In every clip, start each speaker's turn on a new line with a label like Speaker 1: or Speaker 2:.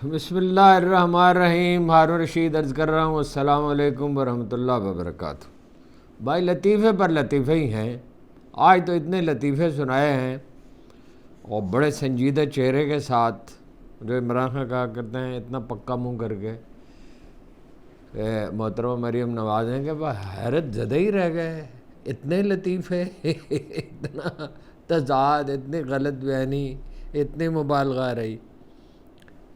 Speaker 1: بسم اللہ الرحمن الرحیم۔ ہارون رشید عرض کر رہا ہوں، السلام علیکم ورحمۃ اللہ وبرکاتہ۔ بھائی لطیفے پر لطیفے ہی ہیں، آج تو اتنے لطیفے سنائے ہیں اور بڑے سنجیدہ چہرے کے ساتھ، جو عمران خان کہا کرتے ہیں اتنا پکا منہ کر کے کہ محترمہ مریم نواز ہیں کہ حیرت زدہ ہی رہ گئے، اتنے لطیفے، اتنا تضاد، اتنی غلط بیانی، اتنی مبالغہ رہی۔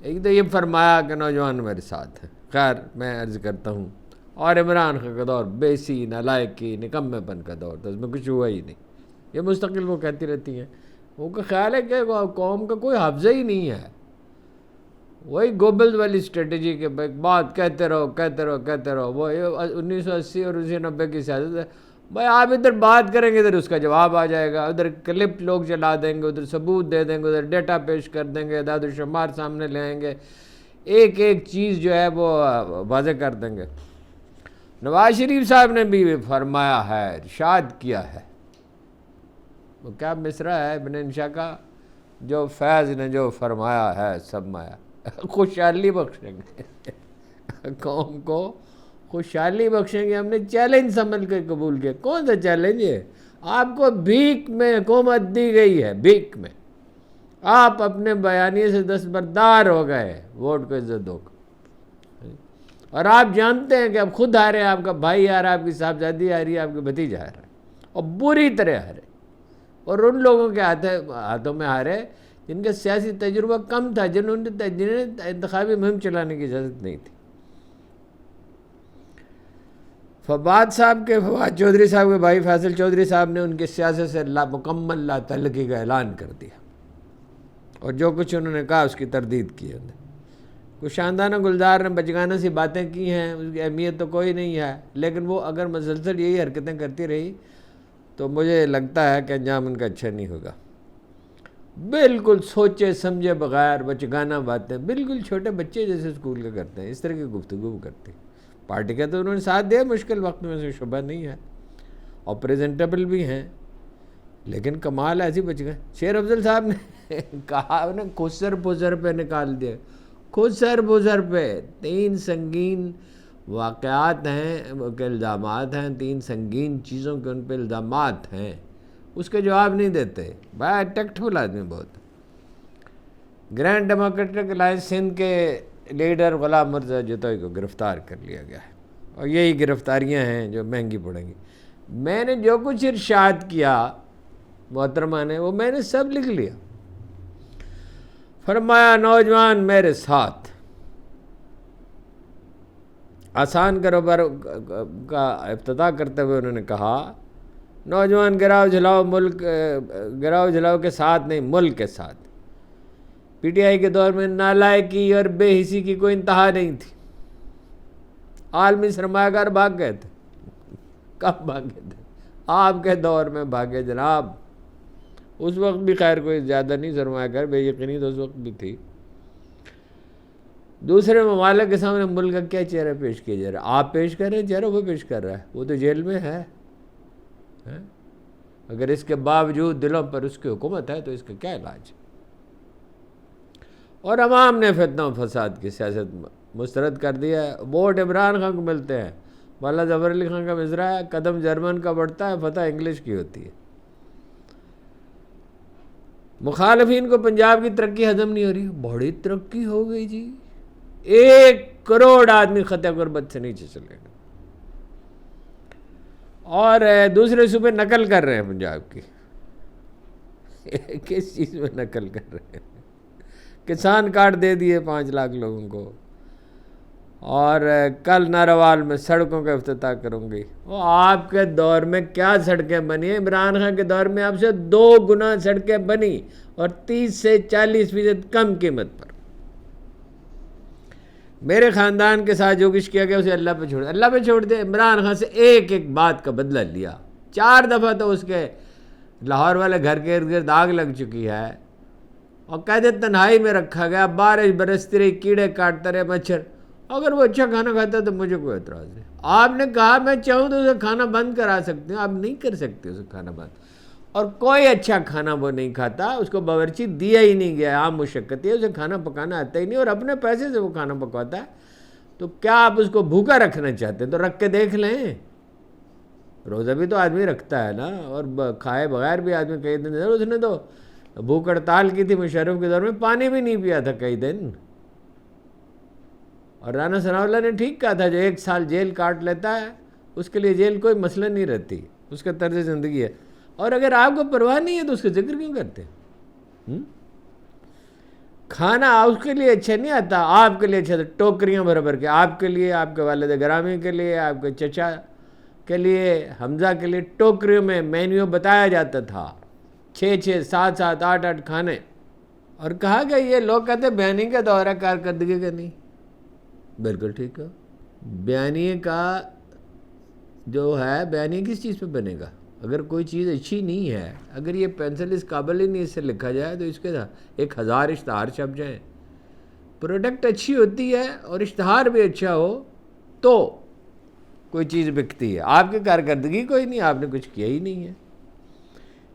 Speaker 1: ایک تو یہ فرمایا کہ نوجوان میرے ساتھ ہیں، خیر میں عرض کرتا ہوں، اور عمران خان کا دور بیسی نالائکی نکمے پن کا دور تھا، اس میں کچھ ہوا ہی نہیں۔ یہ مستقل وہ کہتی رہتی ہیں، ان کا خیال ہے کہ قوم کا کوئی حافظہ ہی نہیں ہے، وہی گوبلز والی اسٹریٹجی کے بات کہتے رہو وہ 1980 اور 1990 کی سیاست ہے۔ بھائی آپ ادھر بات کریں گے ادھر اس کا جواب آ جائے گا، ادھر کلپ لوگ چلا دیں گے، ادھر ثبوت دے دیں گے، ادھر ڈیٹا پیش کر دیں گے، اعداد و شمار سامنے لے آئیں گے، ایک ایک چیز جو ہے وہ واضح کر دیں گے۔ نواز شریف صاحب نے بھی فرمایا ہے، ارشاد کیا ہے، وہ کیا مصرع ہے ابن انشا کا، جو فیض نے جو فرمایا ہے سب مایا، خوشحالی بخشیں گے قوم کو، خوشحالی بخشیں گے۔ ہم نے چیلنج سمجھ کے قبول کیا۔ کون سا چیلنج ہے؟ آپ کو بھیک میں حکومت دی گئی ہے، بھیک میں آپ اپنے بیانیے سے دستبردار ہو گئے، ووٹ کو عزت دو، اور آپ جانتے ہیں کہ اب خود آ رہے ہیں، آپ کا بھائی آ رہا ہے، آپ کی صاحبزادی آ رہی ہے، آپ کے بھتیجا آ رہا ہے، اور بری طرح ہارے، اور ان لوگوں کے ہاتھوں میں ہارے جن کا سیاسی تجربہ کم تھا، جنہیں انتخابی مہم چلانے کی اجازت نہیں تھی۔ فواد چودھری صاحب کے بھائی فیصل چودھری صاحب نے ان کی سیاست سے مکمل لا تعلقی کا اعلان کر دیا، اور جو کچھ انہوں نے کہا اس کی تردید کی ہے۔ کچھ شاندانہ گلزار نے بچگانہ سی باتیں کی ہیں، اس کی اہمیت تو کوئی نہیں ہے، لیکن وہ اگر مسلسل یہی حرکتیں کرتی رہی تو مجھے لگتا ہے کہ انجام ان کا اچھا نہیں ہوگا۔ بالکل سوچے سمجھے بغیر بچگانہ باتیں، بالکل چھوٹے بچے جیسے اسکول کے کرتے ہیں، اس طرح کی گفتگو کرتے ہیں۔ پارٹی کا تو انہوں نے ساتھ دیا مشکل وقت میں، سے شبہ نہیں ہے، اور پریزنٹیبل بھی ہیں، لیکن کمال ایسی بچ گئے۔ شیر افضل صاحب نے کہا، انہیں خسر بزر پہ نکال دیا، خسر بزر پہ 3 سنگین واقعات ہیں، کہ الزامات ہیں، 3 سنگین چیزوں کے ان پہ الزامات ہیں، اس کے جواب نہیں دیتے۔ بھائی ٹیکٹفل آدمی بہت۔ گرینڈ ڈیموکریٹک الائنس سندھ کے لیڈر غلام مرزا جتوئی کو گرفتار کر لیا گیا ہے، اور یہی گرفتاریاں ہیں جو مہنگی پڑیں گی۔ میں نے جو کچھ ارشاد کیا محترمہ نے، وہ میں نے سب لکھ لیا۔ فرمایا نوجوان میرے ساتھ، آسان کاروبار کا افتتاح کرتے ہوئے انہوں نے کہا، نوجوان گراؤ جھلاؤ کے ساتھ نہیں، ملک کے ساتھ۔ پی ٹی آئی کے دور میں نالائکی اور بے حسی کی کوئی انتہا نہیں تھی، عالمی سرمایہ کار بھاگ گئے تھے۔ کب بھاگے تھے؟ آپ کے دور میں بھاگے جناب۔ اس وقت بھی خیر کوئی زیادہ نہیں سرمایہ کار، بے یقینی تو اس وقت بھی تھی۔ دوسرے ممالک کے سامنے ملک کا کیا چہرہ پیش کیا جا رہا ہے؟ آپ پیش کر رہے ہیں چہرہ، وہ پیش کر رہا ہے، وہ تو جیل میں ہے۔ اگر اس کے باوجود دلوں پر اس کی حکومت ہے تو اس کا کیا علاج ہے؟ اور عوام نے فتنہ و فساد کی سیاست مسترد کر دیا ہے۔ ووٹ عمران خان کو ملتے ہیں، مولانا ظفر علی خان کا مصرع ہے، قدم جرمن کا بڑھتا ہے، فتح انگلش کی ہوتی ہے۔ مخالفین کو پنجاب کی ترقی ہضم نہیں ہو رہی، بڑی ترقی ہو گئی جی، 1 کروڑ آدمی خطۂ غربت سے نیچے چلے گئے، اور دوسرے صوبے نقل کر رہے ہیں پنجاب کی۔ کس چیز میں نقل کر رہے ہیں؟ کسان کارڈ دے دیے 5 لاکھ لوگوں کو، اور کل ناروال میں سڑکوں کا افتتاح کروں گی۔ وہ آپ کے دور میں کیا سڑکیں بنی ہیں؟ عمران خان کے دور میں آپ سے 2 گنا سڑکیں بنی، اور 30 سے 40% کم قیمت پر۔ میرے خاندان کے ساتھ جو کچھ کیا گیا اسے اللہ پہ چھوڑ دے۔ عمران خان سے ایک ایک بات کا بدلہ لیا، 4 دفعہ تو اس کے لاہور والے گھر کے ارد گرد آگ لگ چکی ہے، اور قید تنہائی میں رکھا گیا، بارش برستی رہی، کیڑے کاٹتے رہے، مچھر۔ اگر وہ اچھا کھانا کھاتا ہے تو مجھے کوئی اعتراض نہیں۔ آپ نے کہا میں چاہوں تو اسے کھانا بند کرا سکتے ہیں، آپ نہیں کر سکتے اسے کھانا بند۔ اور کوئی اچھا کھانا وہ نہیں کھاتا، اس کو باورچی دیا ہی نہیں گیا، عام مشقت ہے، اسے کھانا پکانا آتا ہی نہیں، اور اپنے پیسے سے وہ کھانا پکواتا ہے، تو کیا آپ اس کو بھوکا رکھنا چاہتے ہیں؟ تو رکھ کے دیکھ لیں۔ روزہ بھی تو آدمی رکھتا ہے نا، اور کھائے بغیر بھی آدمی کئی دن، اس نے تو بھوک ہڑتال کی تھی مشرف کے دور میں، پانی بھی نہیں پیا تھا کئی دن۔ اور رانا ثناء اللہ نے ٹھیک کہا تھا، جو 1 سال جیل کاٹ لیتا ہے اس کے لیے جیل کوئی مسئلہ نہیں رہتی، اس کا طرز زندگی ہے۔ اور اگر آپ کو پرواہ نہیں ہے تو اس کا ذکر کیوں کرتے؟ کھانا اس کے لیے اچھا نہیں آتا، آپ کے لیے اچھا تھا، ٹوکریاں بھر کے، آپ کے لیے، آپ کے والد گرامی کے لیے، آپ کے چچا کے لیے، حمزہ کے لیے، ٹوکریوں میں مینیو بتایا جاتا تھا، 6 7 7 8 8 کھانے۔ اور کہا کہ یہ لوگ کہتے ہیں بیانی کا دور ہے، کارکردگی کا نہیں۔ بالکل ٹھیک ہے، بیانیے کا جو ہے، بیانیہ کس چیز پہ بنے گا؟ اگر کوئی چیز اچھی نہیں ہے، اگر یہ پینسل اس قابل ہی نہیں اس سے لکھا جائے تو اس کے 1000 اشتہار چھپ جائیں۔ پروڈکٹ اچھی ہوتی ہے اور اشتہار بھی اچھا ہو تو کوئی چیز بکتی ہے۔ آپ کی کارکردگی کوئی نہیں، آپ نے کچھ کیا ہی نہیں ہے۔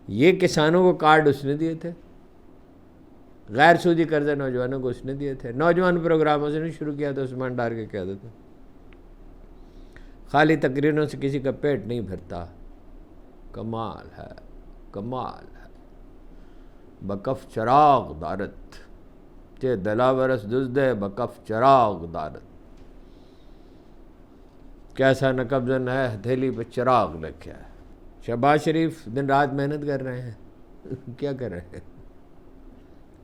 Speaker 1: یہ کسانوں کو کارڈ اس نے دیے تھے، غیر سودی قرضہ نوجوانوں کو اس نے دیے تھے، نوجوان پروگراموں سے نہیں شروع کیا تھا عثمان ڈار کے قیادت میں۔ خالی تقریروں سے کسی کا پیٹ نہیں بھرتا، کمال ہے، کمال ہے۔ بکف چراغ دارت چے دلاورس دزدے بکف چراغ دارت، کیسا نقب زن ہے ہتھیلی پہ چراغ لکھا ہے۔ شہباز شریف دن رات محنت کر رہے ہیں، کیا کر رہے ہیں؟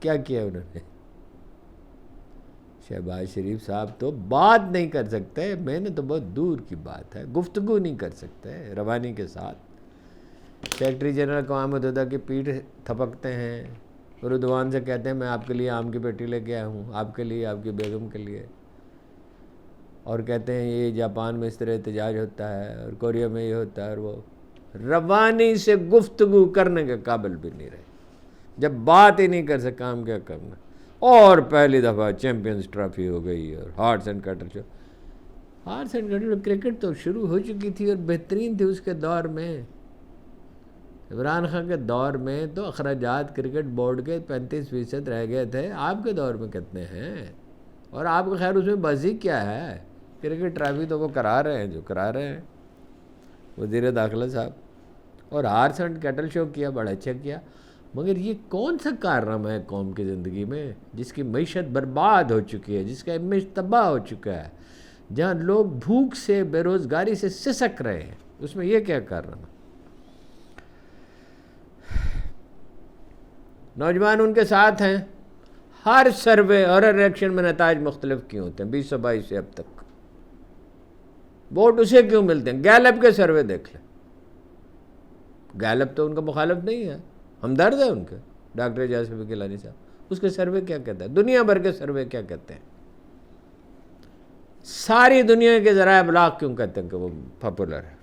Speaker 1: کیا کیا انہوں نے؟ شہباز شریف صاحب تو بات نہیں کر سکتے، محنت تو بہت دور کی بات ہے، گفتگو نہیں کر سکتے روانی کے ساتھ۔ سیکرٹری جنرل اقوام متحدہ کی پیٹھ تھپکتے ہیں، اردوان سے کہتے ہیں میں آپ کے لیے آم کی پیٹی لے کے آیا ہوں، آپ کے لیے، آپ کی بیگم کے لیے، اور کہتے ہیں یہ جاپان میں اس طرح احتجاج ہوتا ہے اور کوریا میں یہ ہوتا ہے، اور وہ روانی سے گفتگو کرنے کے قابل بھی نہیں رہے۔ جب بات ہی نہیں کر سکے کام کیا کرنا۔ اور پہلی دفعہ چیمپئنز ٹرافی ہو گئی، اور ہارس اینڈ کٹر کرکٹ تو شروع ہو چکی تھی اور بہترین تھی اس کے دور میں، عمران خان کے دور میں تو اخراجات کرکٹ بورڈ کے 35% رہ گئے تھے، آپ کے دور میں کتنے ہیں؟ اور آپ کو خیر اس میں بازی کیا ہے؟ کرکٹ ٹرافی تو وہ کرا رہے ہیں جو کرا رہے ہیں وزیر داخلہ صاحب، اور ہارس اینڈ کیٹل شو کیا، بڑا اچھا کیا۔ مگر یہ کون سا کارنامہ ہے قوم کی زندگی میں جس کی معیشت برباد ہو چکی ہے، جس کا امیج تباہ ہو چکا ہے، جہاں لوگ بھوک سے، بے روزگاری سے سسک رہے ہیں، اس میں یہ کیا کارنامہ؟ نوجوان ان کے ساتھ ہیں، ہر سروے اور الیکشن میں نتائج مختلف کیوں ہوتے ہیں؟ 2022 سے اب تک ووٹ اسے کیوں ملتے ہیں؟ گیلپ کے سروے دیکھ لیں، گیلپ تو ان کا مخالف نہیں ہے، ہمدرد ہے ان کے، ڈاکٹر اعجاز فقی گیلانی صاحب، اس کے سروے کیا کہتا ہے؟ دنیا بھر کے سروے کیا کہتے ہیں؟ ساری دنیا کے ذرائع ابلاغ کیوں کہتے ہیں کہ وہ پاپولر ہے؟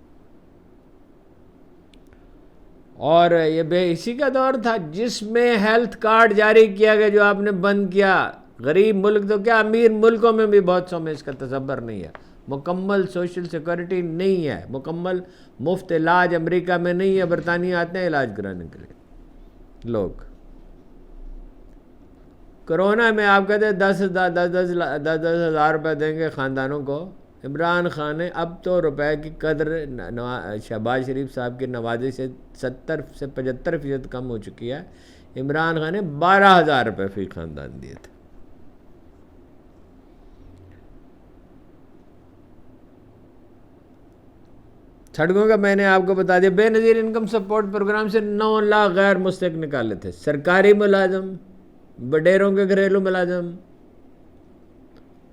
Speaker 1: اور یہ بے حسی کا دور تھا جس میں ہیلتھ کارڈ جاری کیا گیا جو آپ نے بند کیا۔ غریب ملک تو کیا، امیر ملکوں میں بھی بہت سو میں اس کا تصور نہیں ہے، مکمل سوشل سیکورٹی نہیں ہے، مکمل مفت علاج امریکہ میں نہیں ہے، برطانیہ آتے ہیں علاج کرانے کے لیے لوگ۔ کرونا میں آپ کہتے ہیں 10,000 روپے دیں گے خاندانوں کو، عمران خان نے اب تو روپے کی قدر شہباز شریف صاحب کی نوازش سے 70 سے 75% کم ہو چکی ہے۔ عمران خان نے 12,000 روپے فی خاندان دیے تھے۔ سڑکوں کا میں نے آپ کو بتا دیا، بے نظیر انکم سپورٹ پروگرام سے 9 لاکھ غیر مستحق نکالے تھے، سرکاری ملازم، بڈیروں کے گھریلو ملازم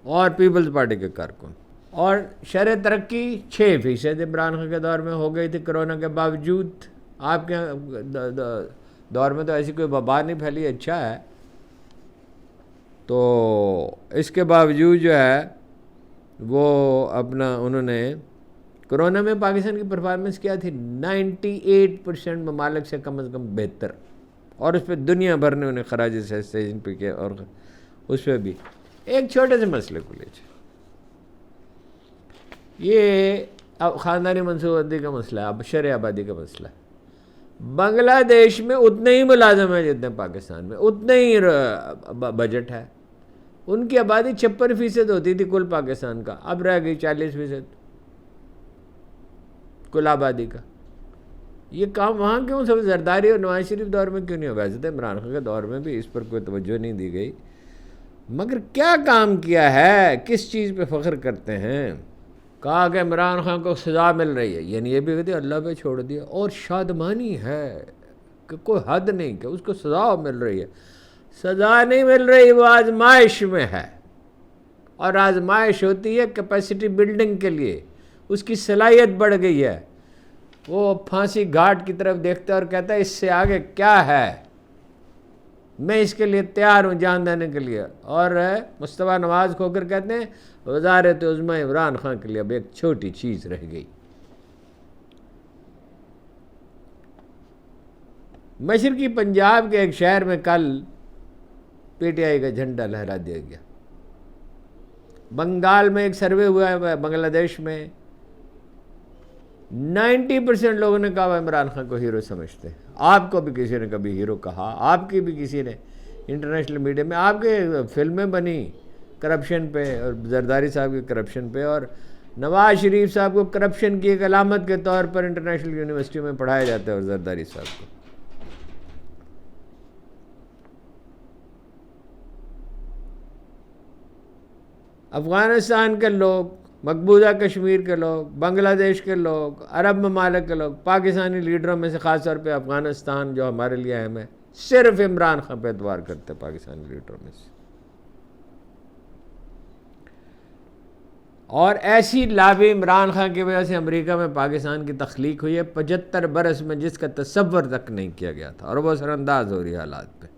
Speaker 1: اور پیپلز پارٹی کے کارکن۔ اور شرح ترقی 6% عمران خان کے دور میں ہو گئی تھی کرونا کے باوجود۔ آپ کے دور میں تو ایسی کوئی وبا نہیں پھیلی، اچھا ہے۔ تو اس کے باوجود جو ہے وہ اپنا انہوں نے کرونا میں پاکستان کی پرفارمنس کیا تھی؟ 98% ممالک سے کم از کم بہتر، اور اس پہ دنیا بھر نے انہیں خراج تحسین پہ کیا۔ اور اس پہ بھی ایک چھوٹے سے مسئلے کو لیجیے، یہ اب خاندانی منصوبہ بندی کا مسئلہ ہے، اب شرح آبادی کا مسئلہ ہے۔ بنگلہ دیش میں اتنے ہی ملازم ہیں جتنے پاکستان میں، اتنے ہی بجٹ ہے۔ ان کی آبادی 56% ہوتی تھی کل پاکستان کا، اب رہ گئی 40% کل آبادی کا۔ یہ کام وہاں کیوں سب زرداری اور نواز شریف دور میں کیوں نہیں ہو؟ ویسے تو عمران خان کے دور میں بھی اس پر کوئی توجہ نہیں دی گئی، مگر کیا کام کیا ہے، کس چیز پہ فخر کرتے ہیں؟ کہا کہ عمران خان کو سزا مل رہی ہے، یعنی یہ بھی کہتے اللہ پہ چھوڑ دیا، اور شادمانی ہے کہ کوئی حد نہیں کہ اس کو سزا مل رہی ہے۔ سزا نہیں مل رہی، وہ آزمائش میں ہے، اور آزمائش ہوتی ہے کیپیسٹی بلڈنگ کے لیے، اس کی صلاحیت بڑھ گئی ہے۔ وہ پھانسی گھاٹ کی طرف دیکھتا ہے اور کہتا ہے اس سے آگے کیا ہے، میں اس کے لیے تیار ہوں جان دینے کے لیے۔ اور مصطفیٰ نواز کھو کر کہتے ہیں وزارت عظمیٰ عمران خان کے لیے اب ایک چھوٹی چیز رہ گئی۔ مشرقی پنجاب کے ایک شہر میں کل پی ٹی آئی کا جھنڈا لہرا دیا گیا۔ بنگال میں ایک سروے ہوا ہے، بنگلہ دیش میں 90% لوگوں نے کہا وہ عمران خان کو ہیرو سمجھتے ہیں۔ آپ کو بھی کسی نے کبھی ہیرو کہا، آپ کی بھی کسی نے انٹرنیشنل میڈیا میں، آپ کے فلمیں بنی کرپشن پہ اور زرداری صاحب کی کرپشن پہ، اور نواز شریف صاحب کو کرپشن کی ایک علامت کے طور پر انٹرنیشنل یونیورسٹی میں پڑھایا جاتا ہے، اور زرداری صاحب کو۔ افغانستان کے لوگ، مقبوضہ کشمیر کے لوگ، بنگلہ دیش کے لوگ، عرب ممالک کے لوگ، پاکستانی لیڈروں میں سے خاص طور پہ افغانستان جو ہمارے لیے اہم ہے، صرف عمران خان پہ اعتبار کرتے پاکستانی لیڈروں میں سے۔ اور ایسی لابی عمران خان کی وجہ سے امریکہ میں پاکستان کی تخلیق ہوئی ہے 75 برس میں، جس کا تصور تک نہیں کیا گیا تھا، اور وہ سر انداز ہو رہی ہے حالات پہ۔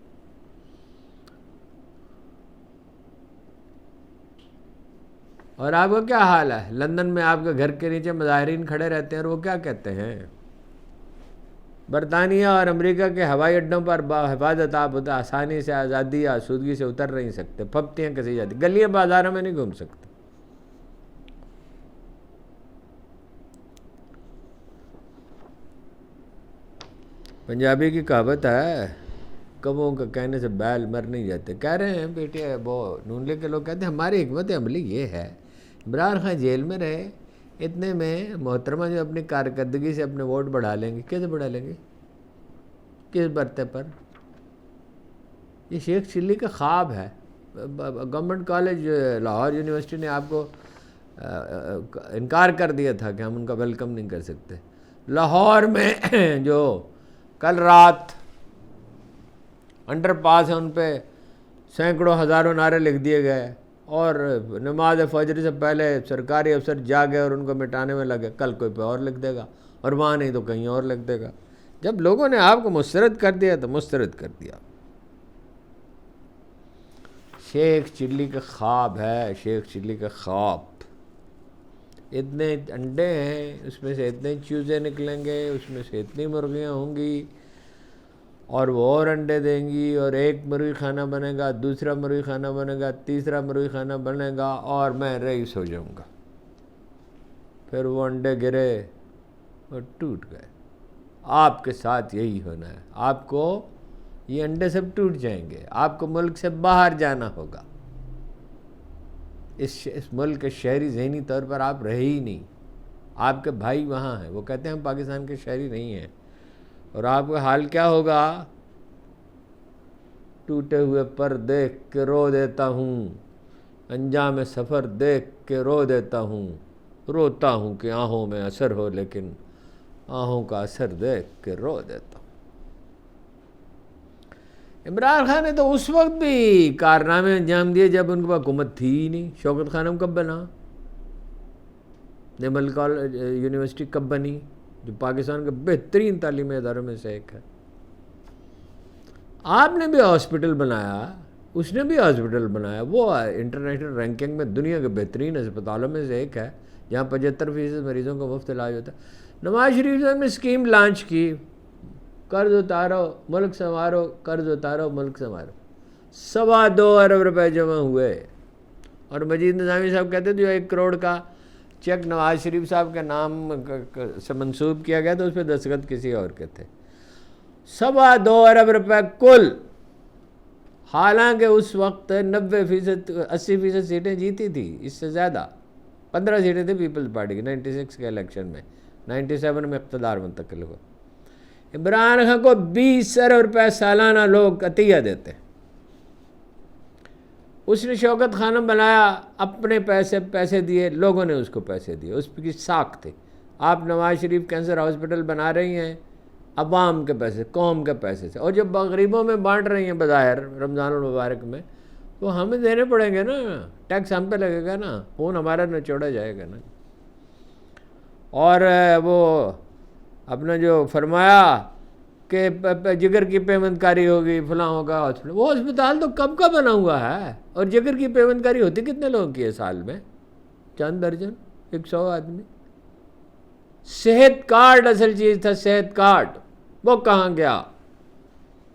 Speaker 1: اور آپ کا کیا حال ہے؟ لندن میں آپ کے گھر کے نیچے مظاہرین کھڑے رہتے ہیں، اور وہ کیا کہتے ہیں؟ برطانیہ اور امریکہ کے ہوائی اڈوں پر حفاظت آپ آسانی سے، آزادی یا آسودگی سے اتر نہیں سکتے، پھپتیاں کسی جاتی، گلیاں بازاروں میں نہیں گھوم سکتے۔ پنجابی کی کہاوت ہے، کبوں کا کہنے سے بیل مر نہیں جاتے۔ کہہ رہے ہیں بیٹے، وہ نون لیگ کے لوگ کہتے ہیں ہماری حکمت عملی یہ ہے، عمران خان جیل میں رہے، اتنے میں محترمہ جو اپنی کارکردگی سے اپنے ووٹ بڑھا لیں گے۔ کیسے بڑھا لیں گے؟ کس برتے پر؟ یہ شیخ چلی کا خواب ہے۔ گورنمنٹ کالج لاہور یونیورسٹی نے آپ کو انکار کر دیا تھا کہ ہم ان کا ویلکم نہیں کر سکتے۔ لاہور میں جو کل رات انڈر پاس ہے، ان پہ سینکڑوں ہزاروں نعرے لکھ دیے گئے، اور نماز فجر سے پہلے سرکاری افسر جاگے اور ان کو مٹانے میں لگے۔ کل کوئی پہ اور لکھ دے گا، اور وہاں نہیں تو کہیں اور لکھ دے گا۔ جب لوگوں نے آپ کو مسترد کر دیا تو مسترد کر دیا۔ شیخ چلی کا خواب ہے، شیخ چلی کا خواب۔ اتنے انڈے ہیں، اس میں سے اتنے چوزے نکلیں گے، اس میں سے اتنی مرغیاں ہوں گی، اور وہ اور انڈے دیں گی، اور ایک مرغی خانہ بنے گا، دوسرا مرغی خانہ بنے گا، تیسرا مرغی خانہ بنے گا، اور میں رئیس ہو جاؤں گا۔ پھر وہ انڈے گرے اور ٹوٹ گئے۔ آپ کے ساتھ یہی ہونا ہے، آپ کو یہ انڈے سب ٹوٹ جائیں گے، آپ کو ملک سے باہر جانا ہوگا۔ اس ملک کے شہری ذہنی طور پر آپ رہے ہی نہیں، آپ کے بھائی وہاں ہیں، وہ کہتے ہیں ہم پاکستان کے شہری نہیں ہیں، اور آپ کا حال کیا ہوگا؟ ٹوٹے ہوئے پر دیکھ کے رو دیتا ہوں، انجام سفر دیکھ کے رو دیتا ہوں، روتا ہوں کہ آنکھوں میں اثر ہو، لیکن آنکھوں کا اثر دیکھ کے رو دیتا ہوں۔ عمران خان نے تو اس وقت بھی کارنامے انجام دیے جب ان کو حکومت تھی ہی نہیں۔ شوکت خانم کب بنا؟ نیمل کالج یونیورسٹی کب بنی، جو پاکستان کے بہترین تعلیمی اداروں میں سے ایک ہے؟ آپ نے بھی ہاسپٹل بنایا، اس نے بھی ہاسپٹل بنایا، وہ انٹرنیشنل رینکنگ میں دنیا کے بہترین اسپتالوں میں سے ایک ہے، جہاں 75% مریضوں کو مفت علاج ہوتا ہے۔ نواز شریف صاحب نے اسکیم لانچ کی، قرض اتارو ملک سنوارو، قرض اتارو ملک سنوارو، 2.25 ارب روپے جمع ہوئے، اور مجید نظامی صاحب کہتے تھے جو 1 کروڑ کا چیک نواز شریف صاحب کے نام سے منسوب کیا گیا تو اس پہ دستخط کسی اور کے تھے۔ 2.25 ارب روپے کل، حالانکہ اس وقت 90%، 80% سیٹیں جیتی تھی، اس سے زیادہ 15 سیٹیں تھیں پیپلز پارٹی کی 96 کے الیکشن میں، 97 میں اقتدار منتقل ہوا۔ عمران خان کو 20 ارب روپے سالانہ لوگ عطیہ دیتے، اس نے شوکت خانم بنایا، اپنے پیسے دیے، لوگوں نے اس کو پیسے دیے، اس کی ساکھ تھی۔ آپ نواز شریف کینسر ہاسپٹل بنا رہی ہیں عوام کے پیسے، قوم کے پیسے سے، اور جب غریبوں میں بانٹ رہی ہیں بظاہر رمضان المبارک میں، تو ہمیں دینے پڑیں گے نا، ٹیکس ہم پہ لگے گا نا، خون ہمارا نچوڑا جائے گا نا۔ اور وہ اپنا جو فرمایا کہ جگر کی پیمند کاری ہوگی، فلاں ہوگا ہاسپٹل، وہ ہسپتال تو کب کا بنا ہوا ہے، اور جگر کی پیمند کاری ہوتی کتنے لوگوں کی ہے سال میں؟ چند درجن، 100 آدمی۔ صحت کارڈ اصل چیز تھا، صحت کارڈ، وہ کہاں گیا؟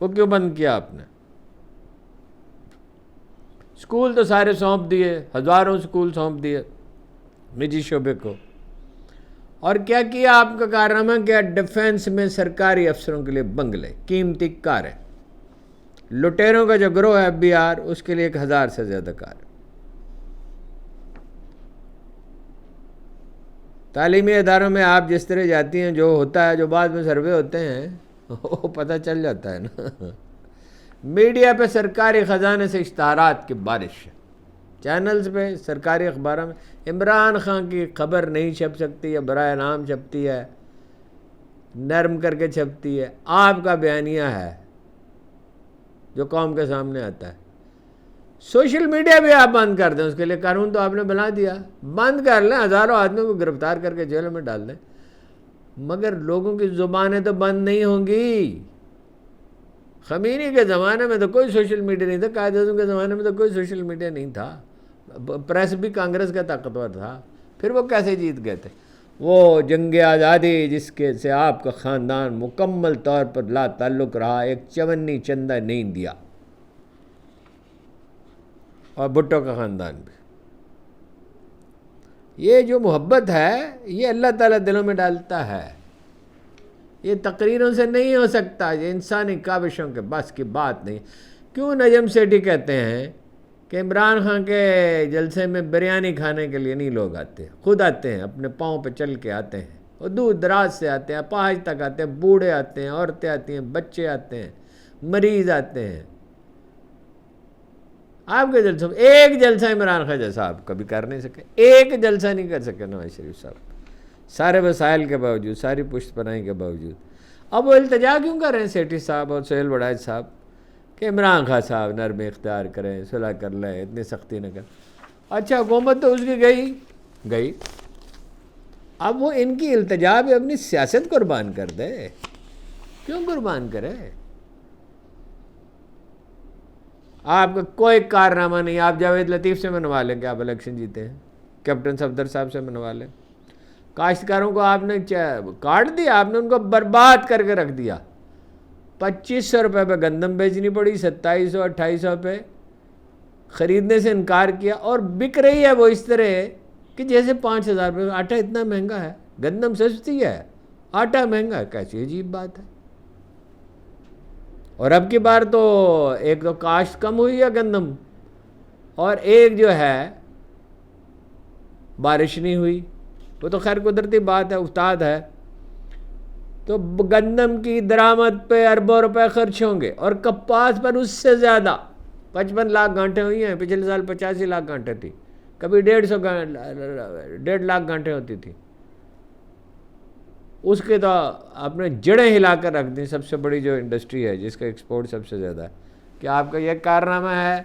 Speaker 1: وہ کیوں بند کیا آپ نے؟ اسکول تو سارے سونپ دیے، ہزاروں اسکول سونپ دیے نجی شعبے کو۔ اور کیا کیا آپ کا کارنامہ؟ کیا ڈیفینس میں سرکاری افسروں کے لیے بنگلے، قیمتی کاریں، لٹیروں کا جو گروہ ہے FBR، اس کے لیے 1000 سے زیادہ کار۔ تعلیمی اداروں میں آپ جس طرح جاتی ہیں، جو ہوتا ہے، جو بعد میں سروے ہوتے ہیں، وہ پتہ چل جاتا ہے نا۔ میڈیا پہ سرکاری خزانے سے اشتہارات کی بارش، چینلز پہ، سرکاری اخباروں میں عمران خان کی خبر نہیں چھپ سکتی ہے، برائے نام چھپتی ہے، نرم کر کے چھپتی ہے، آپ کا بیانیہ ہے جو قوم کے سامنے آتا ہے۔ سوشل میڈیا بھی آپ بند کر دیں، اس کے لیے قانون تو آپ نے بنا دیا، بند کر لیں، ہزاروں آدمیوں کو گرفتار کر کے جیلوں میں ڈال دیں، مگر لوگوں کی زبانیں تو بند نہیں ہوں گی۔ خمینی کے زمانے میں تو کوئی سوشل میڈیا نہیں تھا، قائد اعظم کے زمانے میں تو کوئی سوشل میڈیا نہیں تھا، پریس بھی کانگریس کا طاقتور تھا، پھر وہ کیسے جیت گئے تھے؟ وہ جنگ آزادی جس کے سے آپ کا خاندان مکمل طور پر لا تعلق رہا، ایک چونی چندہ نہیں دیا، اور بھٹو کا خاندان بھی۔ یہ جو محبت ہے، یہ اللہ تعالیٰ دلوں میں ڈالتا ہے، یہ تقریروں سے نہیں ہو سکتا، یہ انسانی کاوشوں کے بس کی بات نہیں۔ کیوں نجم سیٹھی کہتے ہیں کہ عمران خان کے جلسے میں بریانی کھانے کے لیے نہیں لوگ آتے، خود آتے ہیں، اپنے پاؤں پہ چل کے آتے ہیں، اور دور دراز سے آتے ہیں، اپاہج تک آتے ہیں، بوڑھے آتے ہیں، عورتیں آتی ہیں، بچے آتے ہیں، مریض آتے ہیں۔ آپ کے جلسوں میں ایک جلسہ عمران خان جیسا آپ کبھی کر نہیں سکے، ایک جلسہ نہیں کر سکے نواز شریف صاحب، سارے وسائل کے باوجود، ساری پشت پناہی کے باوجود۔ اب وہ التجا کیوں کر رہے ہیں سیٹھی صاحب اور سہیل وڑائچ صاحب کہ عمران خان صاحب نرم اختیار کریں، صلح کر لیں، اتنی سختی نہ کریں؟ اچھا، حکومت تو اس کی گئی، اب وہ ان کی التجا بھی اپنی سیاست قربان کر دے، کیوں قربان کرے؟ آپ کا کوئی کارنامہ نہیں، آپ جاوید لطیف سے منوا لیں کہ آپ الیکشن جیتے ہیں، کیپٹن صفدر صاحب سے منوا لیں۔ کاشتکاروں کو آپ نے کاٹ دیا، آپ نے ان کو برباد کر کے رکھ دیا۔ 2500 روپے پہ گندم بیچنی پڑی، 2700 2800 پہ خریدنے سے انکار کیا، اور بک رہی ہے وہ اس طرح کہ جیسے 5000 روپے۔ آٹا اتنا مہنگا ہے، گندم سستی ہے، آٹا مہنگا ہے، کیسی عجیب بات ہے۔ اور اب کی بار تو ایک تو کاشت کم ہوئی ہے گندم، اور ایک جو ہے بارش نہیں ہوئی، وہ تو خیر قدرتی بات ہے، افتاد ہے، تو گندم کی درآمد پہ اربوں روپے خرچ ہوں گے، اور کپاس پر اس سے زیادہ 55 لاکھ گانٹیں ہوئی ہیں، پچھلے سال 85 لاکھ گانٹیں تھی، کبھی 1.5 لاکھ گانٹیں ہوتی تھی، اس کے تو آپ نے جڑیں ہلا کر رکھ دیں، سب سے بڑی جو انڈسٹری ہے جس کا ایکسپورٹ سب سے زیادہ ہے۔ کہ آپ کا یہ کارنامہ ہے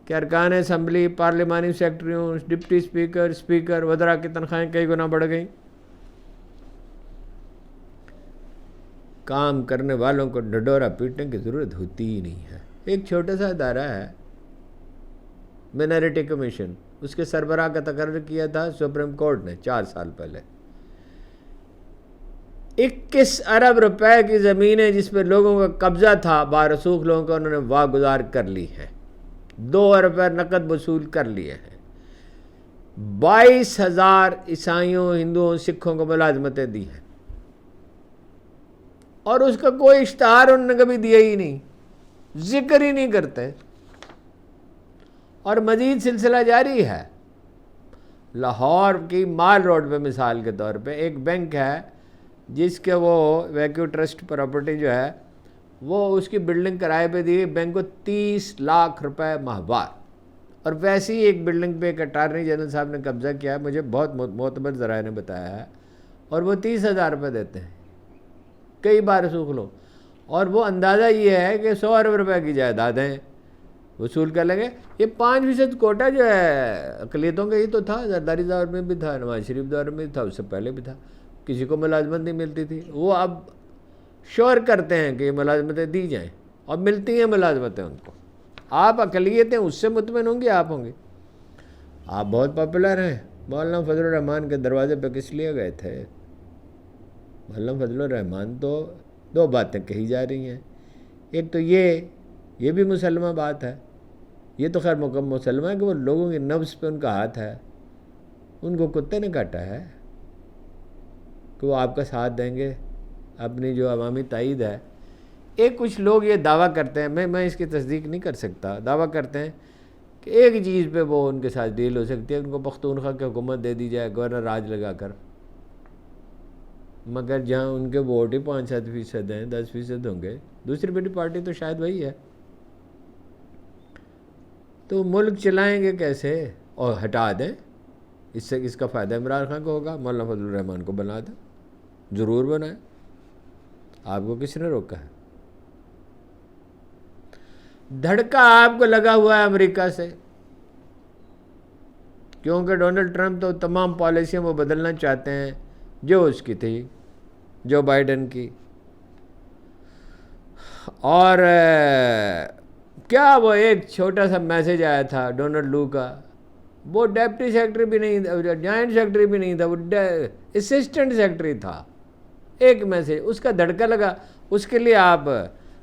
Speaker 1: کہ ارکان اسمبلی، پارلیمانی سیکرٹریوں، ڈپٹی اسپیکر، اسپیکر، وزراء کی تنخواہیں کئی گنا بڑھ گئیں۔ کام کرنے والوں کو ڈھڈورا پیٹنے کی ضرورت ہوتی ہی نہیں ہے۔ ایک چھوٹا سا ادارہ ہے مائنارٹی کمیشن، اس کے سربراہ کا تقرر کیا تھا سپریم کورٹ نے 4 سال پہلے۔ 21 ارب روپے کی زمینیں جس پہ لوگوں کا قبضہ تھا، بارسوخ لوگوں کا، انہوں نے واگزار کر لی ہیں، 2 ارب روپے نقد وصول کر لیے ہیں، 22,000 عیسائیوں، ہندوؤں، سکھوں کو ملازمتیں دی ہیں، اور اس کا کوئی اشتہار انہوں نے کبھی دیا ہی نہیں، ذکر ہی نہیں کرتے۔ اور مزید سلسلہ جاری ہے۔ لاہور کی مال روڈ پہ مثال کے طور پہ ایک بینک ہے جس کے وہ ویکیو ٹرسٹ پراپرٹی جو ہے وہ اس کی بلڈنگ کرائے پہ دی بینک کو 30 لاکھ روپے ماہوار، اور ویسی ہی ایک بلڈنگ پہ ایک اٹارنی جنرل صاحب نے قبضہ کیا ہے، مجھے بہت معتبر ذرائع نے بتایا ہے، اور وہ 30,000 روپے دیتے ہیں، کئی بار سوکھ لو، اور وہ اندازہ یہ ہے کہ 100 ارب روپے کی جائیدادیں وصول کر لیں گے۔ یہ 5% کوٹا جو ہے اقلیتوں کا ہی تو تھا، زرداری دور میں بھی تھا، نواز شریف دور میں بھی تھا، اس سے پہلے بھی تھا، کسی کو ملازمت نہیں ملتی تھی۔ وہ اب شور کرتے ہیں کہ یہ ملازمتیں دی جائیں، اور ملتی ہیں ملازمتیں ان کو۔ آپ اقلیتیں اس سے مطمئن ہوں گی، آپ ہوں گے۔ آپ بہت پاپولر ہیں۔ مولانا فضل الرحمان کے دروازے پہ کس لیے گئے تھے؟ مولانا فضل الرحمان تو 2 باتیں کہی جا رہی ہیں، ایک تو یہ بھی مسلمہ بات ہے، یہ تو خیر مسلمہ ہے کہ وہ لوگوں کے نفس پہ ان کا ہاتھ ہے، ان کو کتے نے کاٹا ہے کہ وہ آپ کا ساتھ دیں گے، اپنی جو عوامی تائید ہے۔ ایک کچھ لوگ یہ دعویٰ کرتے ہیں، میں اس کی تصدیق نہیں کر سکتا، دعویٰ کرتے ہیں کہ ایک چیز پہ وہ ان کے ساتھ ڈیل ہو سکتی ہے، ان کو پختونخوا کی حکومت دے دی جائے، گورنر راج لگا کر، مگر جہاں ان کے ووٹ ہی 5-7% ہیں، 10% ہوں گے، دوسری بڑی پارٹی تو شاید وہی ہے، تو ملک چلائیں گے کیسے؟ اور ہٹا دیں، اس کا فائدہ عمران خان کو ہوگا، مولانا فضل الرحمان کو بنا دیں، ضرور بنائیں، آپ کو کس نے روکا ہے؟ دھڑکا آپ کو لگا ہوا ہے امریکہ سے، کیونکہ ڈونلڈ ٹرمپ تو تمام پالیسیاں وہ بدلنا چاہتے ہیں جو اس کی تھی، جو بائیڈن کی، اور کیا وہ ایک چھوٹا سا میسیج آیا تھا ڈونلڈ لو کا، وہ ڈیپٹی سیکرٹری بھی نہیں تھا، جوائنٹ سیکرٹری بھی نہیں تھا، وہ اسسٹنٹ سیکرٹری تھا، ایک میسیج، اس کا دھڑکا لگا، اس کے لیے آپ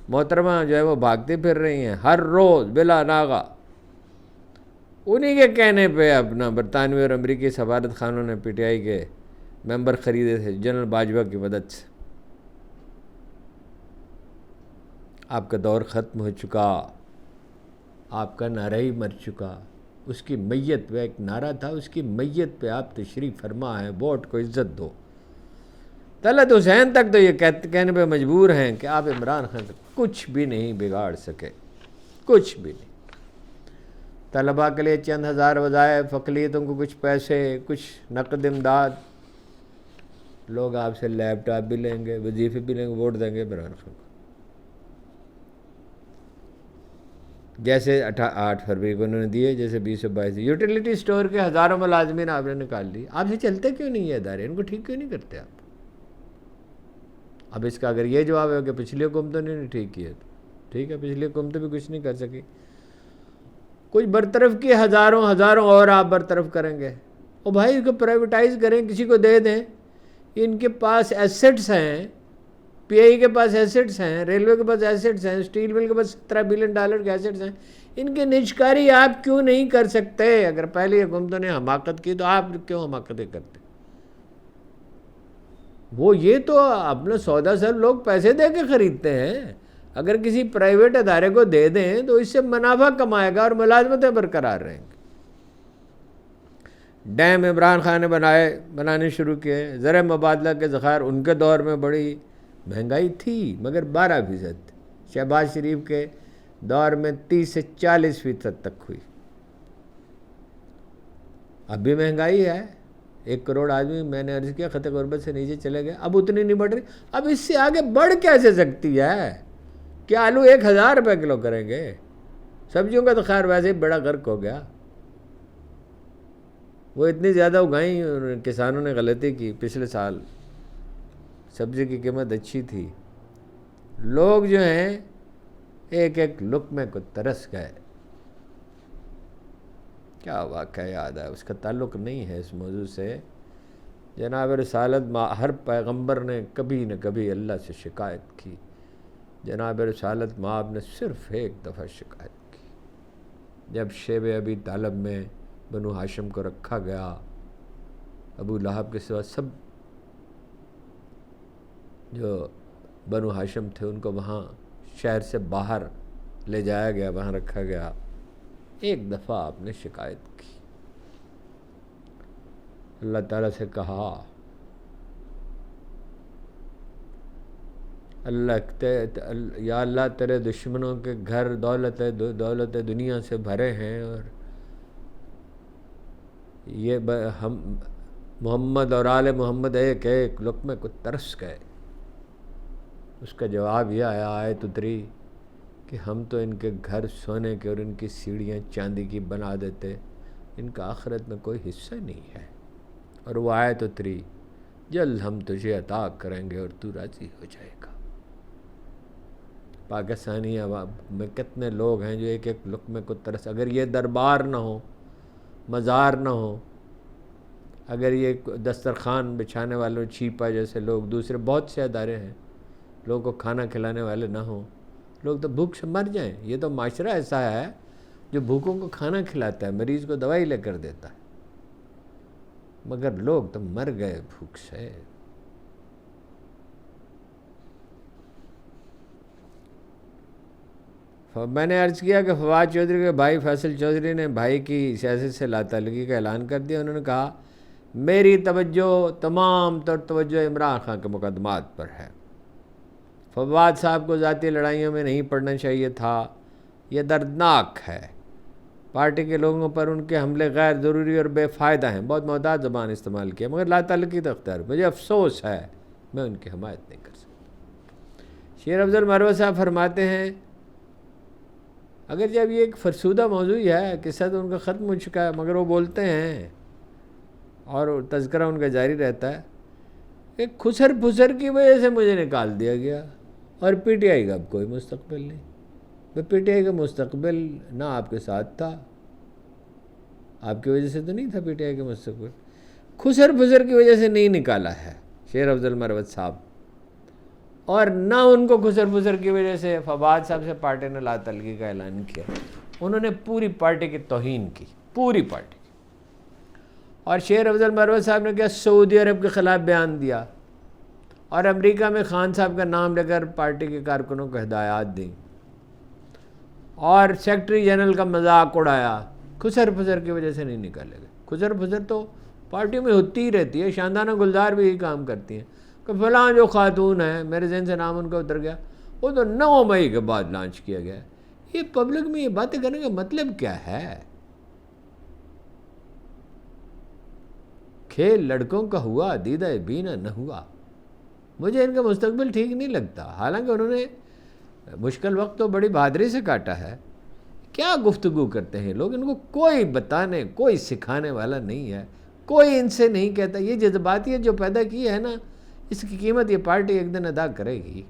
Speaker 1: محترمہ جو ہے وہ بھاگتی پھر رہی ہیں ہر روز بلا ناغہ، انہی کے کہنے پہ اپنا برطانوی اور امریکی سفارت خانوں نے پی ٹی آئی کے ممبر خریدے تھے جنرل باجوہ کی مدد سے۔ آپ کا دور ختم ہو چکا، آپ کا نعرہ ہی مر چکا، اس کی میت پہ ایک نعرہ تھا، اس کی میت پہ آپ تشریف فرما ہیں، ووٹ کو عزت دو۔ طلعت حسین تک تو یہ کہنے پہ مجبور ہیں کہ آپ عمران خان سے کچھ بھی نہیں بگاڑ سکے، کچھ بھی نہیں۔ طلباء کے لیے چند ہزار وظائف، اقلیتوں کو کچھ پیسے، کچھ نقد امداد، لوگ آپ سے لیپ ٹاپ بھی لیں گے، وظیفے بھی لیں گے، ووٹ دیں گے عمران خان کو۔ جیسے 8 فروری کو انہوں نے دیے، جیسے 20 اور 22 یوٹیلیٹی اسٹور کے ہزاروں ملازمین آپ نے نکال لیے۔ آپ سے چلتے کیوں نہیں یہ ادارے؟ ان کو ٹھیک کیوں نہیں کرتے آپ؟ اب اس کا اگر یہ جواب ہے کہ پچھلی حکومتوں نے نہیں ٹھیک کیا، تو ٹھیک ہے، پچھلی حکومتیں بھی کچھ نہیں کر سکی، کچھ برطرف کی ہزاروں اور آپ برطرف کریں گے، اور بھائی اس کو پرائیویٹائز کریں، کسی کو دے دیں، ان کے پاس ایسٹس ہیں، پی آئی کے پاس ایسٹس ہیں، ریلوے کے پاس ایسٹس ہیں، اسٹیل مل کے پاس $17 بلین کے ایسٹس ہیں، ان کی نجکاری آپ کیوں نہیں کر سکتے؟ اگر پہلی حکومتوں نے حماقت کی تو آپ کیوں حماقتیں کرتے؟ وہ یہ تو اپنا سودا سب لوگ پیسے دے کے خریدتے ہیں، اگر کسی پرائیویٹ ادارے کو دے دیں تو اس سے منافع کمائے گا اور ملازمتیں برقرار رہیں گی۔ ڈیم عمران خان نے بنانے شروع کیے، زر مبادلہ کے ذخائر ان کے دور میں بڑی مہنگائی تھی مگر 12%، شہباز شریف کے دور میں 30 سے 40% تک ہوئی۔ اب بھی مہنگائی ہے، 1 کروڑ آدمی، میں نے عرض کیا، خط غربت سے نیچے چلے گئے، اب اتنی نہیں بڑھ رہی، اب اس سے آگے بڑھ کیسے سکتی ہے؟ کیا آلو 1000 روپے کلو کریں گے؟ سبزیوں کا تو خیر ویسے ہی بڑا غرق ہو گیا، وہ اتنی زیادہ اگائیں، کسانوں نے غلطی کی، پچھلے سال سبزی کی قیمت اچھی تھی، لوگ جو ہیں ایک لقمے کو ترس گئے۔ کیا واقعہ یاد ہے، اس کا تعلق نہیں ہے اس موضوع سے۔ جناب رسالت ہر پیغمبر نے کبھی نہ کبھی اللہ سے شکایت کی، جناب رسالت مآب نے صرف ایک دفعہ شکایت کی، جب شیب ابی طالب میں بنو ہاشم کو رکھا گیا، ابو لہب کے سوا سب جو بنو ہاشم تھے، ان کو وہاں شہر سے باہر لے جایا گیا، وہاں رکھا گیا۔ ایک دفعہ آپ نے شکایت کی، اللہ تعالیٰ سے کہا یا اللہ تیرے دشمنوں کے گھر دولت دنیا سے بھرے ہیں، اور یہ ہم محمد اور آل محمد ایک ایک لقمے کو ترس گئے۔ اس کا جواب یہ آیا آیت اتری کہ ہم تو ان کے گھر سونے کے اور ان کی سیڑھیاں چاندی کی بنا دیتے، ان کا آخرت میں کوئی حصہ نہیں ہے۔ اور وہ آیت اتری جلد ہم تجھے عطا کریں گے اور تو راضی ہو جائے گا۔ پاکستانی عوام میں کتنے لوگ ہیں جو ایک ایک لقمے کو ترس، اگر یہ دربار نہ ہو، مزار نہ ہو، اگر یہ دسترخوان بچھانے والوں، چھیپا جیسے لوگ، دوسرے بہت سے ادارے ہیں، لوگوں کو کھانا کھلانے والے نہ ہوں، لوگ تو بھوک سے مر جائیں۔ یہ تو معاشرہ ایسا ہے جو بھوکوں کو کھانا کھلاتا ہے، مریض کو دوائی لے کر دیتا ہے، مگر لوگ تو مر گئے بھوک سے۔ میں نے عرض کیا کہ فواد چودھری کے بھائی فیصل چودھری نے بھائی کی سیاست سے لا تعلقی کا اعلان کر دیا۔ انہوں نے کہا میری توجہ تمام تر توجہ عمران خان کے مقدمات پر ہے، فواد صاحب کو ذاتی لڑائیوں میں نہیں پڑنا چاہیے تھا، یہ دردناک ہے، پارٹی کے لوگوں پر ان کے حملے غیر ضروری اور بے فائدہ ہیں۔ بہت محتاط زبان استعمال کیا، مگر لا تعلقی تو اختیار، مجھے افسوس ہے میں ان کی حمایت نہیں کر سکتا۔ شیر افضل مروت صاحب فرماتے ہیں اگر جب یہ ایک فرسودہ موضوع ہے، قصہ تو ان کا ختم ہو چکا ہے، مگر وہ بولتے ہیں اور تذکرہ ان کا جاری رہتا ہے کہ خسر پھسر کی وجہ سے مجھے نکال دیا گیا، اور پی ٹی آئی کا اب کوئی مستقبل نہیں۔ پی ٹی آئی کا مستقبل نہ آپ کے ساتھ تھا، آپ کی وجہ سے تو نہیں تھا پی ٹی آئی کا مستقبل، خسر پھسر کی وجہ سے نہیں نکالا ہے شیر افضل مروت صاحب، اور نہ ان کو خسر پھسر کی وجہ سے فواد صاحب سے پارٹی نے لا تعلقی کا اعلان کیا۔ انہوں نے پوری پارٹی کی توہین کی، پوری پارٹی کی۔ اور شیر افضل مروت صاحب نے کیا، سعودی عرب کے خلاف بیان دیا، اور امریکہ میں خان صاحب کا نام لے کر پارٹی کے کارکنوں کو ہدایات دیں، اور سیکرٹری جنرل کا مذاق اڑایا۔ خسر پھسر کی وجہ سے نہیں نکالے گئے۔ خسر پھسر تو پارٹی میں ہوتی ہی رہتی ہے، شاندانہ گلزار بھی یہی کام کرتی ہیں کہ فلاں جو خاتون ہے، میرے ذہن سے نام ان کا اتر گیا، وہ تو 9 مئی کے بعد لانچ کیا گیا۔ یہ پبلک میں یہ باتیں کرنے کا مطلب کیا ہے؟ کھیل لڑکوں کا ہوا، دیدہ بینا نہ ہوا۔ مجھے ان کا مستقبل ٹھیک نہیں لگتا، حالانکہ انہوں نے مشکل وقت تو بڑی بہادری سے کاٹا ہے۔ کیا گفتگو کرتے ہیں لوگ، ان کو کوئی بتانے، کوئی سکھانے والا نہیں ہے، کوئی ان سے نہیں کہتا۔ یہ جذباتیت جو پیدا کی ہے نا، اس کی قیمت یہ پارٹی ایک دن ادا کرے گی۔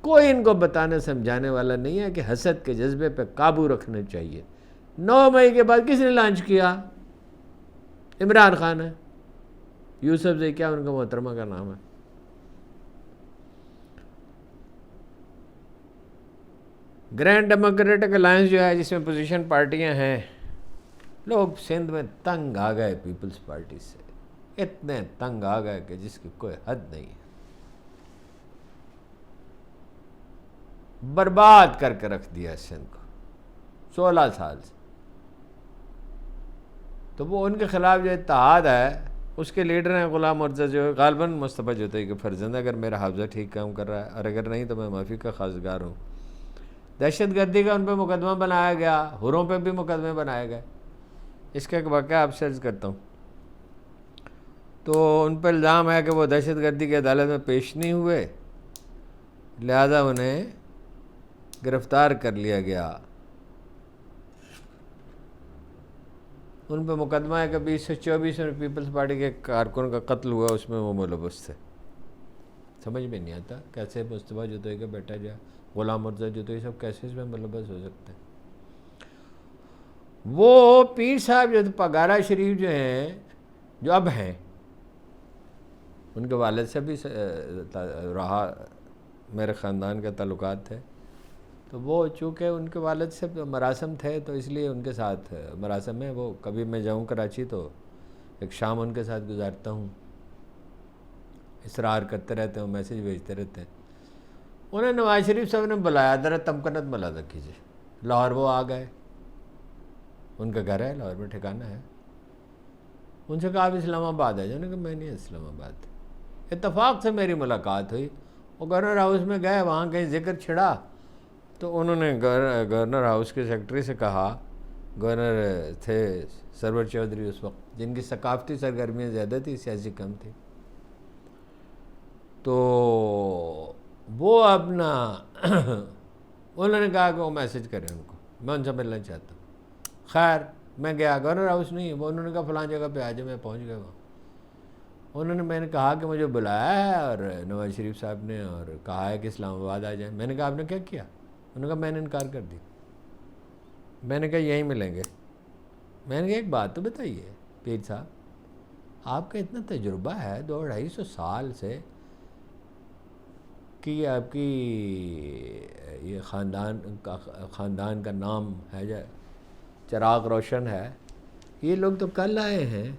Speaker 1: کوئی ان کو بتانے سمجھانے والا نہیں ہے کہ حسد کے جذبے پہ قابو رکھنا چاہیے۔ 9 مئی کے بعد کس نے لانچ کیا؟ عمران خان ہے، یوسف زئی کیا ان کا محترمہ کا نام ہے۔ گرینڈ ڈیموکریٹک الائنس جو ہے، جس میں پوزیشن پارٹیاں ہیں، لوگ سندھ میں تنگ آ گئے پیپلز پارٹی سے، اتنے تنگ آ گئے کہ جس کی کوئی حد نہیں ہے، برباد کر کے رکھ دیا سندھ کو 16 سال سے۔ تو وہ ان کے خلاف جو اتحاد ہے، اس کے لیڈر ہیں غلام مرزا، جو غالباً مصطفیٰ جوتئی کے فرزند، اگر میرا حافظہ ٹھیک کام کر رہا ہے، اور اگر نہیں تو میں معافی کا خواستگار ہوں۔ دہشت گردی کا ان پہ مقدمہ بنایا گیا، ہروں پہ بھی مقدمے بنائے گئے۔ اس کا ایک واقعہ آپ سے عرض کرتا ہوں۔ تو ان پہ الزام ہے کہ وہ دہشت گردی کی عدالت میں پیش نہیں ہوئے، لہذا انہیں گرفتار کر لیا گیا۔ ان پہ مقدمہ ہے کہ 2024 میں پیپلز پارٹی کے کارکن کا قتل ہوا، اس میں وہ ملوث تھے۔ سمجھ میں نہیں آتا کیسے مصطفیٰ جوتئی کا بیٹا جائے، غلام مرزا جوتئی، سب کیسے اس میں ملوث ہو سکتے ہیں۔ وہ پیر صاحب جو پگارا شریف جو ہیں، جو اب ہیں، ان کے والد سے بھی رہا میرے خاندان کے تعلقات تھے، تو وہ چونکہ ان کے والد سے مراسم تھے تو اس لیے ان کے ساتھ مراسم میں وہ کبھی میں جاؤں کراچی تو ایک شام ان کے ساتھ گزارتا ہوں، اصرار کرتے رہتے ہیں، میسیج بھیجتے رہتے ہیں۔ انہیں نواز شریف صاحب نے بلایا ذرا تمکنت ملازہ کیجیے. لاہور وہ آ گئے, ان کا گھر ہے لاہور میں, ٹھکانہ ہے. ان سے کہا آپ اسلام آباد ہے. انہوں نے کہا میں نہیں اسلام آباد. اتفاق سے میری ملاقات ہوئی, وہ گورنر ہاؤس میں گئے, وہاں کہیں ذکر چھڑا تو انہوں نے گورنر ہاؤس کے سیکرٹری سے کہا, گورنر تھے سرور چودھری اس وقت, جن کی ثقافتی سرگرمیاں زیادہ تھی, سیاسی کم تھی, تو وہ اپنا انہوں نے کہا کہ وہ میسج کریں ان کو, میں ان سے ملنا چاہتا ہوں. خیر میں گیا, گورنر ہاؤس نہیں, وہ انہوں نے کہا فلاں جگہ پہ آ جائے. میں پہنچ گیا وہاں. میں نے کہا کہ مجھے بلایا ہے اور نواز شریف صاحب نے, اور کہا ہے کہ اسلام آباد آ جائیں. میں نے کہا آپ نے کیا کیا؟ انہوں نے کہا میں نے انکار کر دی. میں نے کہا یہیں ملیں گے. میں نے کہا ایک بات تو بتائیے پیر صاحب, آپ کا اتنا تجربہ ہے 200-250 سال سے کہ آپ کی یہ خاندان کا نام ہے, چراغ روشن ہے, یہ لوگ تو کل آئے ہیں,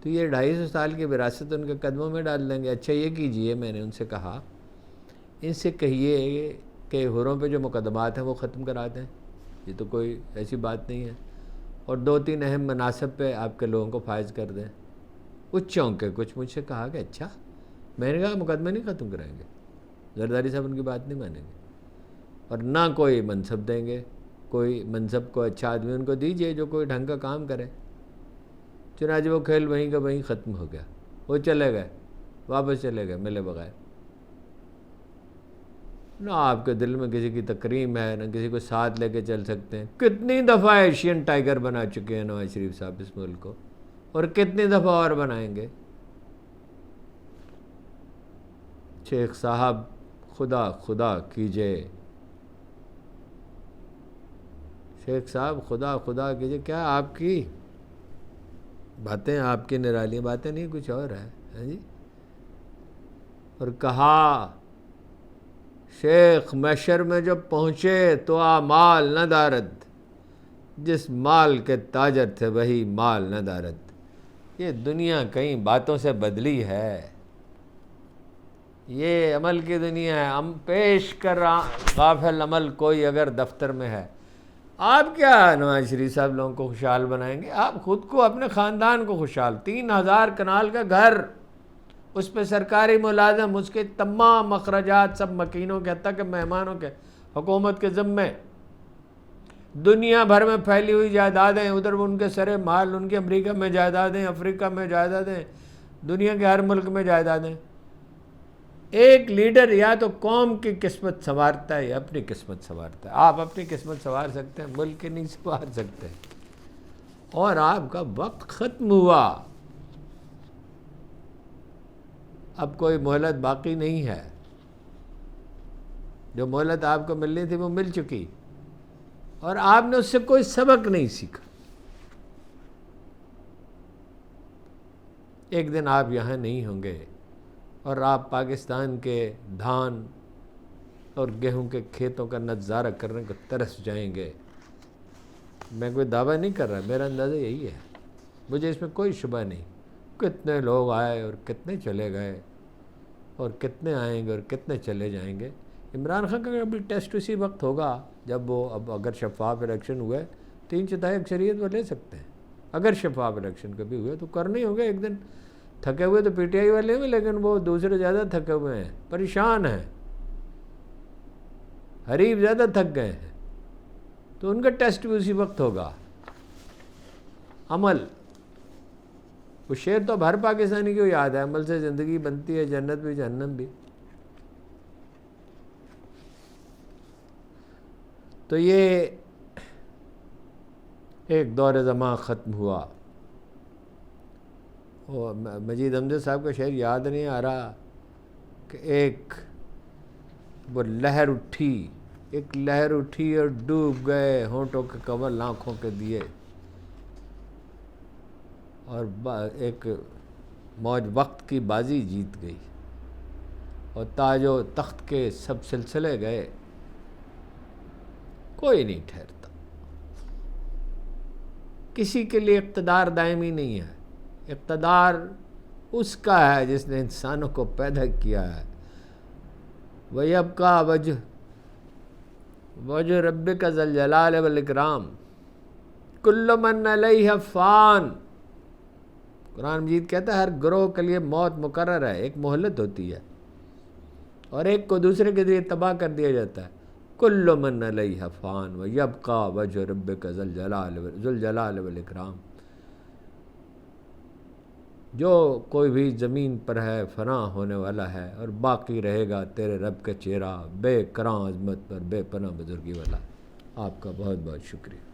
Speaker 1: تو یہ 250 سال کی وراثت ان کے قدموں میں ڈال دیں گے. اچھا یہ کیجئے, میں نے ان سے کہا ان سے کہیے کہ حروں پہ جو مقدمات ہیں وہ ختم کرا دیں, یہ تو کوئی ایسی بات نہیں ہے, اور 2-3 اہم مناصب پہ آپ کے لوگوں کو فائز کر دیں. کچھ چونکے, کچھ مجھ سے کہا کہ اچھا. میں نے کہا مقدمے نہیں ختم کرائیں گے, زرداری صاحب ان کی بات نہیں مانیں گے, اور نہ کوئی منصب دیں گے. کوئی منصب کو اچھا آدمی ان کو دیجئے جو کوئی ڈھنگ کا کام کرے. چنانچہ وہ کھیل وہیں کا وہیں ختم ہو گیا. وہ چلے گئے, واپس چلے گئے ملے بغیر. نہ آپ کے دل میں کسی کی تکریم ہے, نہ کسی کو ساتھ لے کے چل سکتے ہیں. کتنی دفعہ ایشین ٹائیگر بنا چکے ہیں نواز شریف صاحب اس ملک کو, اور کتنی دفعہ اور بنائیں گے. شیخ صاحب خدا خدا کیجئے, شیخ صاحب خدا خدا کیجئے. کیا آپ کی باتیں, آپ کی نرالی باتیں نہیں, کچھ اور ہے جی. اور کہا شیخ محشر میں جب پہنچے تو مال نہ دارد, جس مال کے تاجر تھے وہی مال نہ دارد. یہ دنیا کئی باتوں سے بدلی ہے, یہ عمل کی دنیا ہے. ہم پیش کر غافل عمل کوئی اگر دفتر میں ہے. آپ کیا نواز شریف صاحب لوگوں کو خوشحال بنائیں گے؟ آپ خود کو, اپنے خاندان کو خوشحال. 3000 کنال کا گھر, اس پہ سرکاری ملازم, اس کے تمام اخراجات سب مکینوں کے, حتیٰ کہ مہمانوں کے حکومت کے ذمے. دنیا بھر میں پھیلی ہوئی جائیدادیں, ادھر ان کے سرے مال, ان کے امریکہ میں جائیدادیں, افریقہ میں جائیدادیں, دنیا کے ہر ملک میں جائیدادیں. ایک لیڈر یا تو قوم کی قسمت سنوارتا ہے یا اپنی قسمت سنوارتا ہے. آپ اپنی قسمت سنوار سکتے ہیں, ملک کی نہیں سنوار سکتے. اور آپ کا وقت ختم ہوا, اب کوئی مہلت باقی نہیں ہے. جو مہلت آپ کو ملنی تھی وہ مل چکی, اور آپ نے اس سے کوئی سبق نہیں سیکھا. ایک دن آپ یہاں نہیں ہوں گے اور آپ پاکستان کے دھان اور گیہوں کے کھیتوں کا نظارہ کرنے کو ترس جائیں گے. میں کوئی دعویٰ نہیں کر رہا, میرا اندازہ یہی ہے, مجھے اس میں کوئی شبہ نہیں. کتنے لوگ آئے اور کتنے چلے گئے, اور کتنے آئیں گے اور کتنے چلے جائیں گے. عمران خان کا ابھی ٹیسٹ اسی وقت ہوگا جب وہ, اب اگر شفاف الیکشن ہوئے 3/4 اکثریت وہ لے سکتے ہیں. اگر شفاف الیکشن کبھی ہوئے تو کرنے ہی ہوگا. ایک دن تھکے ہوئے تو پی ٹی آئی والے ہیں, لیکن وہ دوسرے زیادہ تھکے ہوئے ہیں, پریشان ہیں, حریف زیادہ تھک گئے ہیں, تو ان کا ٹیسٹ بھی اسی وقت ہوگا. عمل, وہ شعر تو اب ہر پاکستانی کو یاد ہے, عمل سے زندگی بنتی ہے جنت بھی جہنم بھی. تو یہ ایک دور زمان ختم ہوا. وہ مجید امجد صاحب کا شعر یاد نہیں آ رہا کہ ایک وہ لہر اٹھی, ایک لہر اٹھی اور ڈوب گئے ہونٹوں کے کنول آنکھوں کے دیے, اور ایک موج وقت کی بازی جیت گئی, اور تاج و تخت کے سب سلسلے گئے, کوئی نہیں ٹھہرتا. کسی کے لیے اقتدار دائمی نہیں ہے. اقتدار اس کا ہے جس نے انسانوں کو پیدا کیا ہے. وَيَبْقَى وَجْهُ رَبِّكَ ذُو الْجَلَالِ وَالْإِكْرَامِ كُلُّ مَنْ عَلَيْهَا فَانٍ۔ قرآن مجید کہتا ہے ہر گروہ کے لیے موت مقرر ہے، ایک مہلت ہوتی ہے اور ایک کو دوسرے کے ذریعے تباہ کر دیا جاتا ہے۔ کل من علیہا فان ویبقى وجہ ربک ذو الجلال والاکرام۔ جو کوئی بھی زمین پر ہے فنا ہونے والا ہے اور باقی رہے گا تیرے رب کا چہرہ بے کراں عظمت پر بے پناہ بزرگی والا۔ آپ کا بہت بہت شکریہ۔